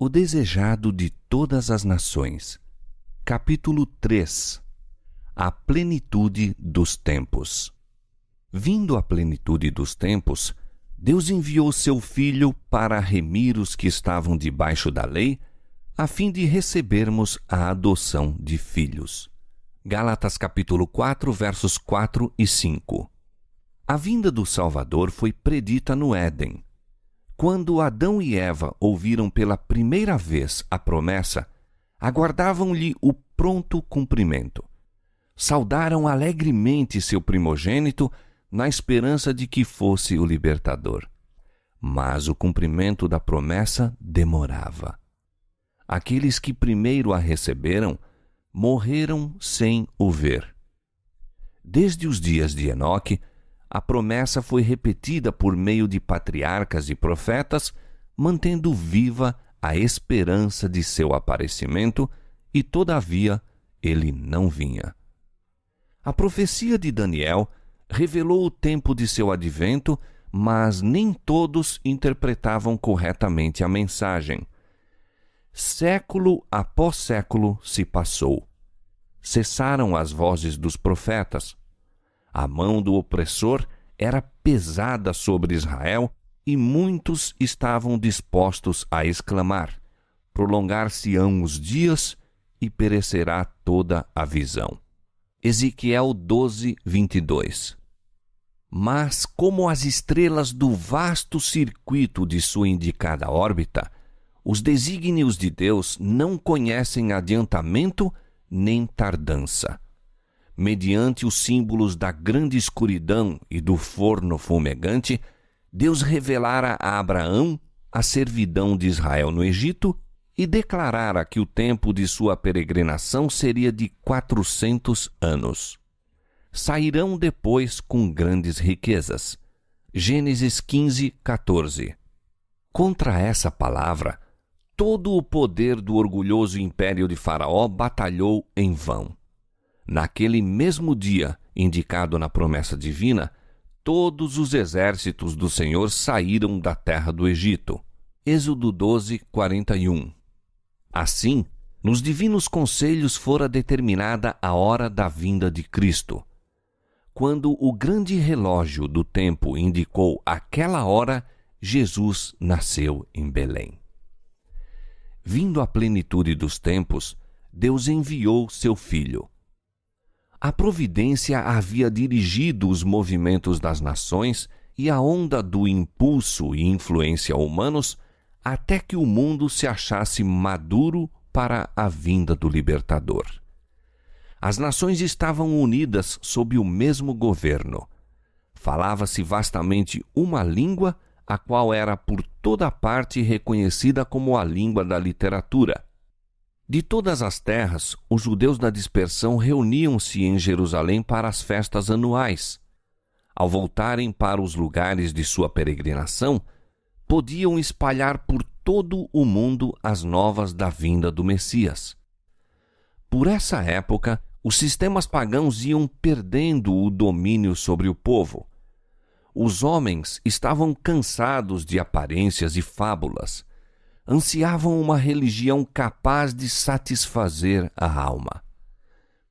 O desejado de todas as nações. Capítulo 3. A plenitude dos tempos. Vindo a plenitude dos tempos, Deus enviou seu Filho para remir os que estavam debaixo da lei, a fim de recebermos a adoção de filhos. Gálatas capítulo 4, versos 4 e 5. A vinda do Salvador foi predita no Éden. Quando Adão e Eva ouviram pela primeira vez a promessa, aguardavam-lhe o pronto cumprimento. Saudaram alegremente seu primogênito na esperança de que fosse o libertador. Mas o cumprimento da promessa demorava. Aqueles que primeiro a receberam morreram sem o ver. Desde os dias de Enoque, a promessa foi repetida por meio de patriarcas e profetas, mantendo viva a esperança de seu aparecimento, e todavia ele não vinha. A profecia de Daniel revelou o tempo de seu advento, mas nem todos interpretavam corretamente a mensagem. Século após século se passou. Cessaram as vozes dos profetas. A mão do opressor era pesada sobre Israel e muitos estavam dispostos a exclamar: prolongar-se-ão os dias e perecerá toda a visão. Ezequiel 12, 22. Mas como as estrelas do vasto circuito de sua indicada órbita, os desígnios de Deus não conhecem adiantamento nem tardança. Mediante os símbolos da grande escuridão e do forno fumegante, Deus revelara a Abraão a servidão de Israel no Egito e declarara que o tempo de sua peregrinação seria de 400 anos. Sairão depois com grandes riquezas. Gênesis 15, 14. Contra essa palavra, todo o poder do orgulhoso império de Faraó batalhou em vão. Naquele mesmo dia, indicado na promessa divina, todos os exércitos do Senhor saíram da terra do Egito. Êxodo 12, 41. Assim, nos divinos conselhos fora determinada a hora da vinda de Cristo. Quando o grande relógio do tempo indicou aquela hora, Jesus nasceu em Belém. Vindo a plenitude dos tempos, Deus enviou seu Filho. A providência havia dirigido os movimentos das nações e a onda do impulso e influência humanos até que o mundo se achasse maduro para a vinda do libertador. As nações estavam unidas sob o mesmo governo. Falava-se vastamente uma língua, a qual era por toda parte reconhecida como a língua da literatura. De todas as terras, os judeus da dispersão reuniam-se em Jerusalém para as festas anuais. Ao voltarem para os lugares de sua peregrinação, podiam espalhar por todo o mundo as novas da vinda do Messias. Por essa época, os sistemas pagãos iam perdendo o domínio sobre o povo. Os homens estavam cansados de aparências e fábulas. Ansiavam uma religião capaz de satisfazer a alma.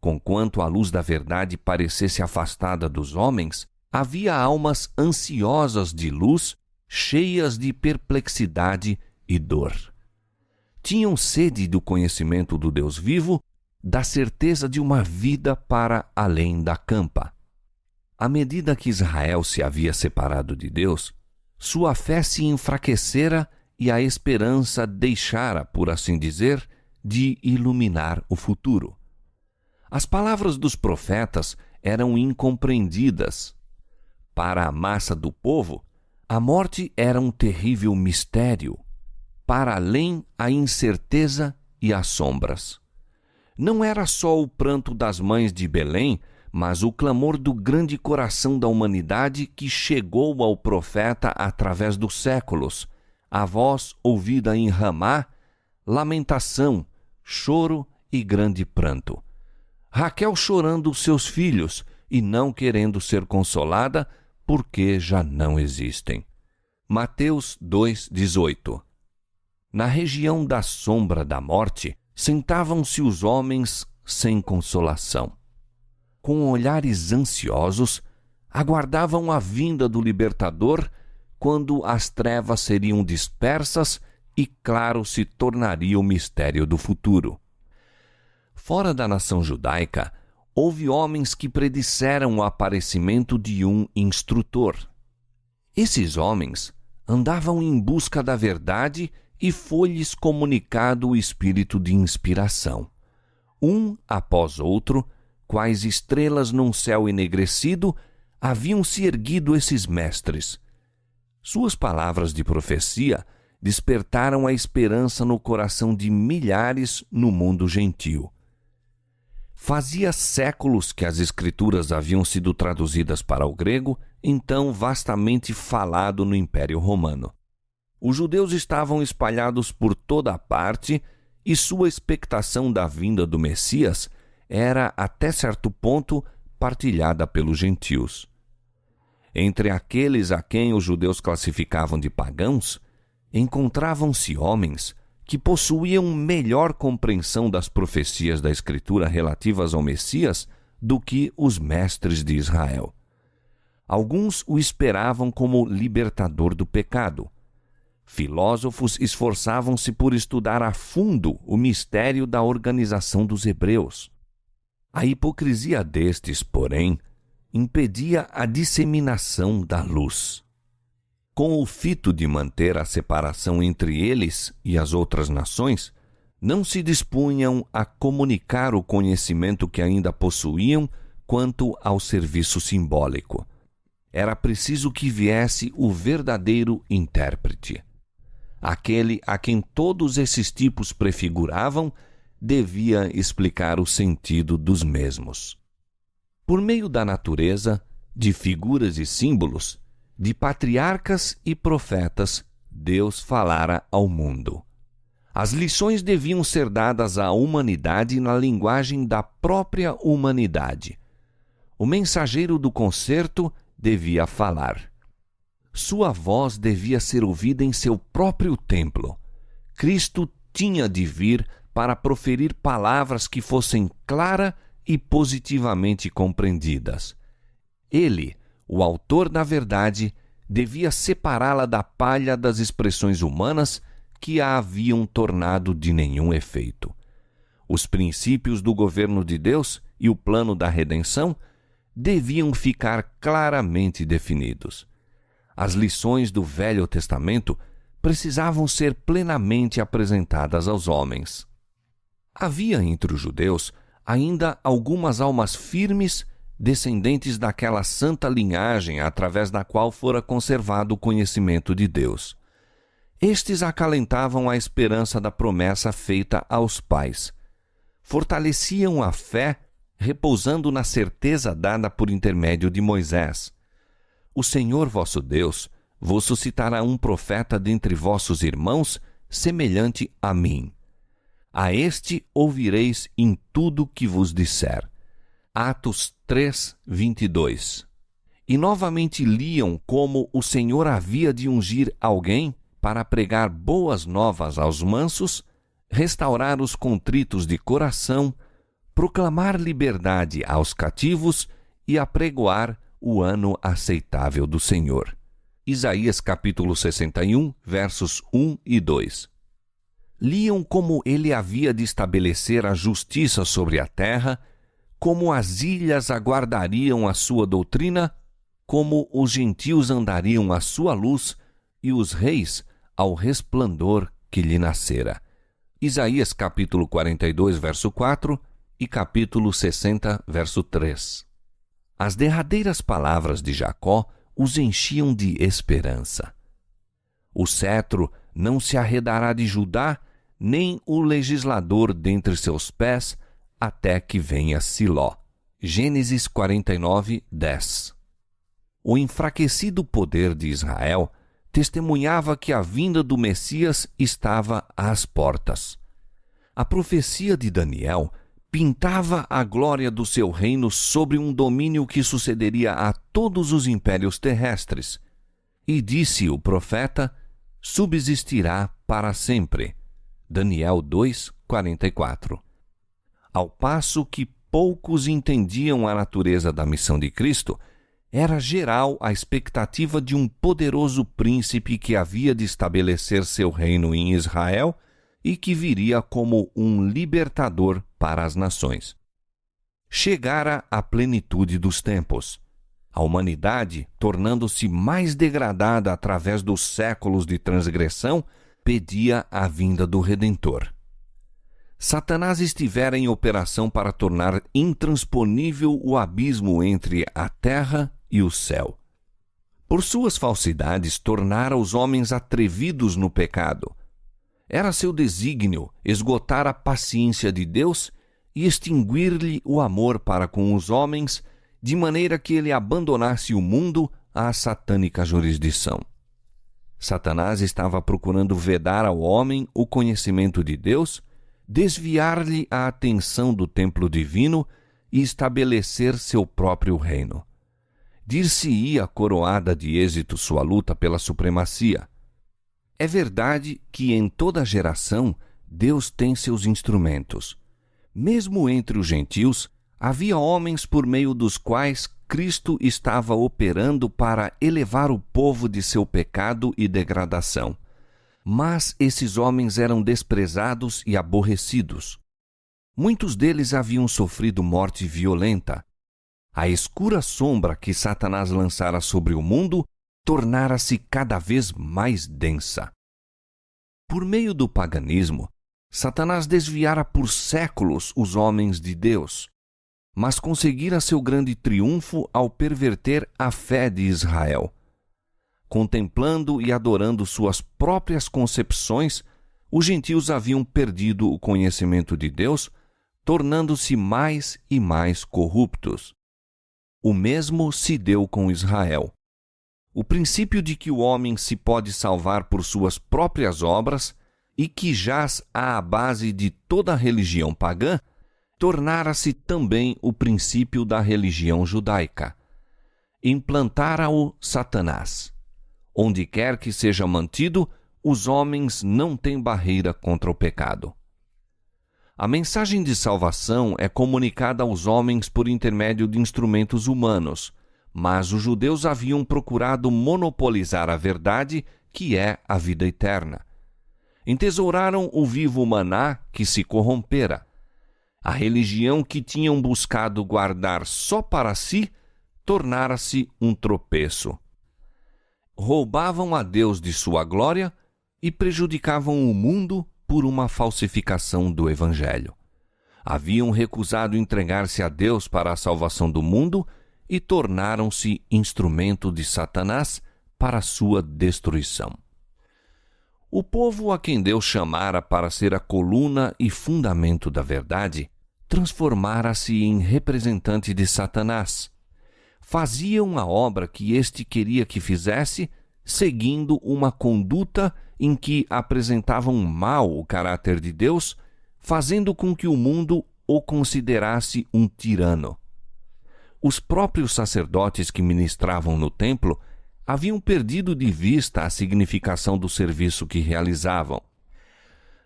Conquanto a luz da verdade parecesse afastada dos homens, havia almas ansiosas de luz, cheias de perplexidade e dor. Tinham sede do conhecimento do Deus vivo, da certeza de uma vida para além da campa. À medida que Israel se havia separado de Deus, sua fé se enfraquecera e a esperança deixara, por assim dizer, de iluminar o futuro. As palavras dos profetas eram incompreendidas. Para a massa do povo, a morte era um terrível mistério. Para além, a incerteza e as sombras. Não era só o pranto das mães de Belém, mas o clamor do grande coração da humanidade que chegou ao profeta através dos séculos, a voz ouvida em Ramá, lamentação, choro e grande pranto. Raquel chorando os seus filhos e não querendo ser consolada, porque já não existem. Mateus 2,18. Na região da sombra da morte, sentavam-se os homens sem consolação. Com olhares ansiosos, aguardavam a vinda do Libertador, quando as trevas seriam dispersas e claro se tornaria o mistério do futuro. Fora da nação judaica, houve homens que predisseram o aparecimento de um instrutor. Esses homens andavam em busca da verdade e foi-lhes comunicado o espírito de inspiração. Um após outro, quais estrelas num céu enegrecido, haviam se erguido esses mestres. Suas palavras de profecia despertaram a esperança no coração de milhares no mundo gentil. Fazia séculos que as Escrituras haviam sido traduzidas para o grego, então vastamente falado no Império Romano. Os judeus estavam espalhados por toda a parte e sua expectação da vinda do Messias era, até certo ponto, partilhada pelos gentios. Entre aqueles a quem os judeus classificavam de pagãos, encontravam-se homens que possuíam melhor compreensão das profecias da Escritura relativas ao Messias do que os mestres de Israel. Alguns o esperavam como libertador do pecado. Filósofos esforçavam-se por estudar a fundo o mistério da organização dos hebreus. A hipocrisia destes, porém, impedia a disseminação da luz. Com o fito de manter a separação entre eles e as outras nações, não se dispunham a comunicar o conhecimento que ainda possuíam quanto ao serviço simbólico. Era preciso que viesse o verdadeiro intérprete. Aquele a quem todos esses tipos prefiguravam devia explicar o sentido dos mesmos. Por meio da natureza, de figuras e símbolos, de patriarcas e profetas, Deus falara ao mundo. As lições deviam ser dadas à humanidade na linguagem da própria humanidade. O mensageiro do concerto devia falar. Sua voz devia ser ouvida em seu próprio templo. Cristo tinha de vir para proferir palavras que fossem clara e positivamente compreendidas. Ele, o autor da verdade, devia separá-la da palha das expressões humanas que a haviam tornado de nenhum efeito. Os princípios do governo de Deus e o plano da redenção deviam ficar claramente definidos. As lições do Velho Testamento precisavam ser plenamente apresentadas aos homens. Havia entre os judeus ainda algumas almas firmes, descendentes daquela santa linhagem através da qual fora conservado o conhecimento de Deus. Estes acalentavam a esperança da promessa feita aos pais. Fortaleciam a fé, repousando na certeza dada por intermédio de Moisés. O Senhor vosso Deus vos suscitará um profeta dentre vossos irmãos, semelhante a mim. A este ouvireis em tudo que vos disser. Atos 3, 22. E novamente liam como o Senhor havia de ungir alguém para pregar boas novas aos mansos, restaurar os contritos de coração, proclamar liberdade aos cativos e apregoar o ano aceitável do Senhor. Isaías capítulo 61, versos 1 e 2. Liam como ele havia de estabelecer a justiça sobre a terra, como as ilhas aguardariam a sua doutrina, como os gentios andariam à sua luz e os reis ao resplandor que lhe nascera. Isaías capítulo 42, verso 4 e capítulo 60, verso 3. As derradeiras palavras de Jacó os enchiam de esperança. O cetro não se arredará de Judá, nem o legislador dentre seus pés, até que venha Siló. Gênesis 49, 10. O enfraquecido poder de Israel testemunhava que a vinda do Messias estava às portas. A profecia de Daniel pintava a glória do seu reino sobre um domínio que sucederia a todos os impérios terrestres. E disse o profeta: subsistirá para sempre. Daniel 2:44. Ao passo que poucos entendiam a natureza da missão de Cristo, era geral a expectativa de um poderoso príncipe que havia de estabelecer seu reino em Israel e que viria como um libertador para as nações. Chegara a plenitude dos tempos. A humanidade, tornando-se mais degradada através dos séculos de transgressão, pedia a vinda do Redentor. Satanás estivera em operação para tornar intransponível o abismo entre a terra e o céu. Por suas falsidades, tornara os homens atrevidos no pecado. Era seu desígnio esgotar a paciência de Deus e extinguir-lhe o amor para com os homens, de maneira que ele abandonasse o mundo à satânica jurisdição. Satanás estava procurando vedar ao homem o conhecimento de Deus, desviar-lhe a atenção do templo divino e estabelecer seu próprio reino. Dir-se-ia coroada de êxito sua luta pela supremacia. É verdade que em toda geração Deus tem seus instrumentos. Mesmo entre os gentios, havia homens por meio dos quais Cristo estava operando para elevar o povo de seu pecado e degradação. Mas esses homens eram desprezados e aborrecidos. Muitos deles haviam sofrido morte violenta. A escura sombra que Satanás lançara sobre o mundo tornara-se cada vez mais densa. Por meio do paganismo, Satanás desviara por séculos os homens de Deus, mas conseguira seu grande triunfo ao perverter a fé de Israel. Contemplando e adorando suas próprias concepções, os gentios haviam perdido o conhecimento de Deus, tornando-se mais e mais corruptos. O mesmo se deu com Israel. O princípio de que o homem se pode salvar por suas próprias obras e que jaz à base de toda a religião pagã, tornara-se também o princípio da religião judaica. Implantara-o Satanás. Onde quer que seja mantido, os homens não têm barreira contra o pecado. A mensagem de salvação é comunicada aos homens por intermédio de instrumentos humanos, mas os judeus haviam procurado monopolizar a verdade, que é a vida eterna. Entesouraram o vivo maná que se corrompera. A religião que tinham buscado guardar só para si tornara-se um tropeço. Roubavam a Deus de sua glória e prejudicavam o mundo por uma falsificação do Evangelho. Haviam recusado entregar-se a Deus para a salvação do mundo e tornaram-se instrumento de Satanás para sua destruição. O povo a quem Deus chamara para ser a coluna e fundamento da verdade, transformara-se em representante de Satanás. Faziam a obra que este queria que fizesse, seguindo uma conduta em que apresentavam mal o caráter de Deus, fazendo com que o mundo o considerasse um tirano. Os próprios sacerdotes que ministravam no templo haviam perdido de vista a significação do serviço que realizavam.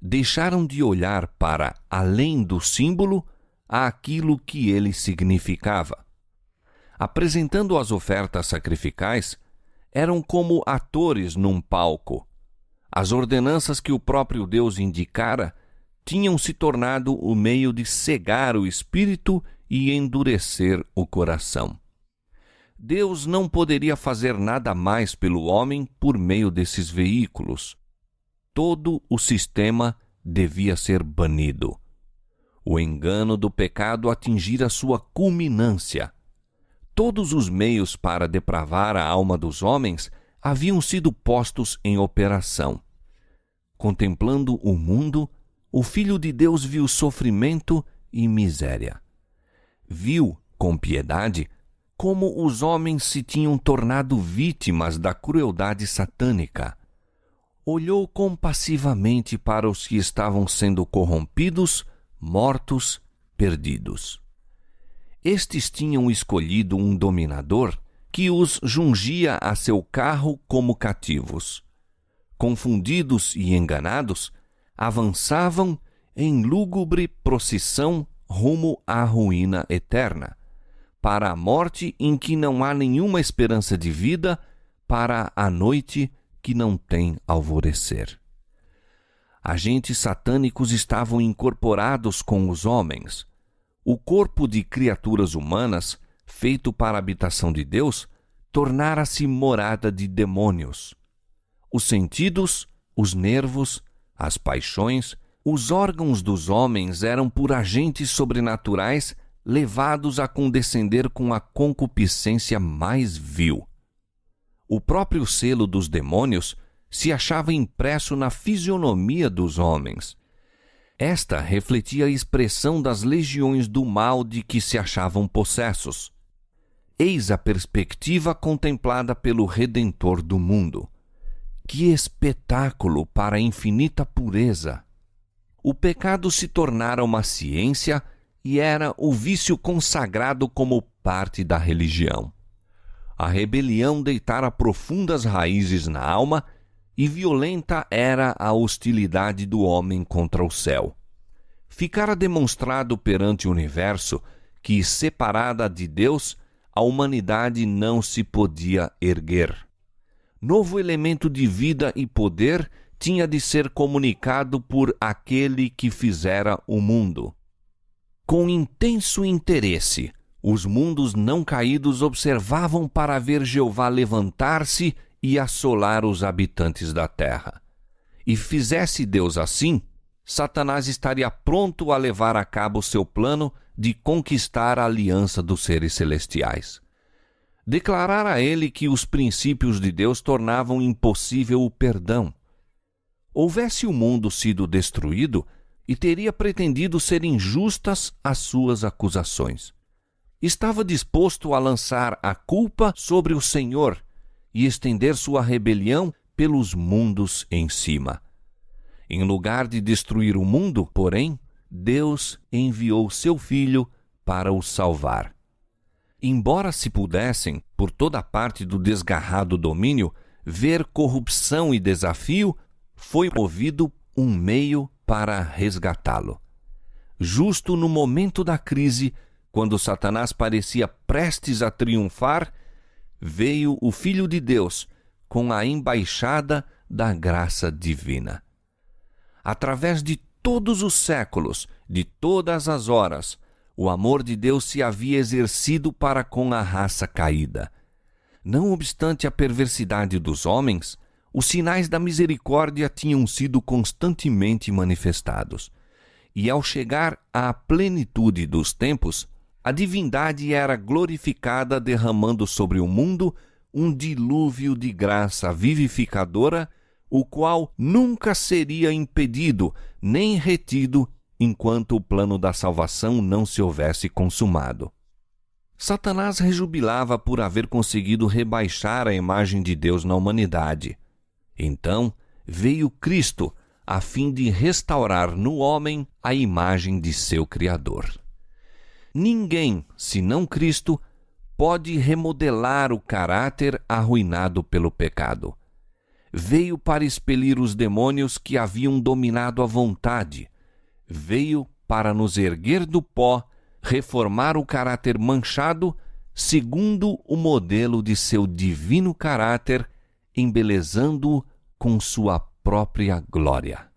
Deixaram de olhar para além do símbolo àquilo que ele significava. Apresentando as ofertas sacrificais, eram como atores num palco. As ordenanças que o próprio Deus indicara tinham se tornado o meio de cegar o espírito e endurecer o coração. Deus não poderia fazer nada mais pelo homem por meio desses veículos. Todo o sistema devia ser banido. O engano do pecado atingira sua culminância. Todos os meios para depravar a alma dos homens haviam sido postos em operação. Contemplando o mundo, o Filho de Deus viu sofrimento e miséria. Viu, com piedade, como os homens se tinham tornado vítimas da crueldade satânica. Olhou compassivamente para os que estavam sendo corrompidos, mortos, perdidos. Estes tinham escolhido um dominador que os jungia a seu carro como cativos. confundidos e enganados, avançavam em lúgubre procissão rumo à ruína eterna, para a morte em que não há nenhuma esperança de vida, para a noite que não tem alvorecer. Agentes satânicos estavam incorporados com os homens. O corpo de criaturas humanas, feito para a habitação de Deus, tornara-se morada de demônios. Os sentidos, os nervos, as paixões, os órgãos dos homens eram por agentes sobrenaturais levados a condescender com a concupiscência mais vil. O próprio selo dos demônios se achava impresso na fisionomia dos homens. Esta refletia a expressão das legiões do mal de que se achavam possessos. Eis a perspectiva contemplada pelo Redentor do mundo. Que espetáculo para a infinita pureza! O pecado se tornara uma ciência e era o vício consagrado como parte da religião. A rebelião deitara profundas raízes na alma e violenta era a hostilidade do homem contra o céu. Ficara demonstrado perante o universo que, separada de Deus, a humanidade não se podia erguer. Novo elemento de vida e poder tinha de ser comunicado por aquele que fizera o mundo. Com intenso interesse, os mundos não caídos observavam para ver Jeová levantar-se e assolar os habitantes da terra. E fizesse Deus assim, Satanás estaria pronto a levar a cabo seu plano de conquistar a aliança dos seres celestiais. Declarara ele que os princípios de Deus tornavam impossível o perdão. Houvesse o mundo sido destruído, e teria pretendido ser injustas as suas acusações. Estava disposto a lançar a culpa sobre o Senhor e estender sua rebelião pelos mundos em cima. Em lugar de destruir o mundo, porém, Deus enviou seu Filho para o salvar. Embora se pudessem, por toda parte do desgarrado domínio, ver corrupção e desafio, foi movido um meio para resgatá-lo. Justo no momento da crise, quando Satanás parecia prestes a triunfar, veio o Filho de Deus com a embaixada da graça divina. Através de todos os séculos, de todas as horas, o amor de Deus se havia exercido para com a raça caída. Não obstante a perversidade dos homens, os sinais da misericórdia tinham sido constantemente manifestados. E ao chegar à plenitude dos tempos, a divindade era glorificada derramando sobre o mundo um dilúvio de graça vivificadora, o qual nunca seria impedido nem retido enquanto o plano da salvação não se houvesse consumado. Satanás rejubilava por haver conseguido rebaixar a imagem de Deus na humanidade. Então veio Cristo a fim de restaurar no homem a imagem de seu Criador. Ninguém, senão Cristo, pode remodelar o caráter arruinado pelo pecado. Veio para expelir os demônios que haviam dominado a vontade. Veio para nos erguer do pó, reformar o caráter manchado, segundo o modelo de seu divino caráter, embelezando-o com sua própria glória.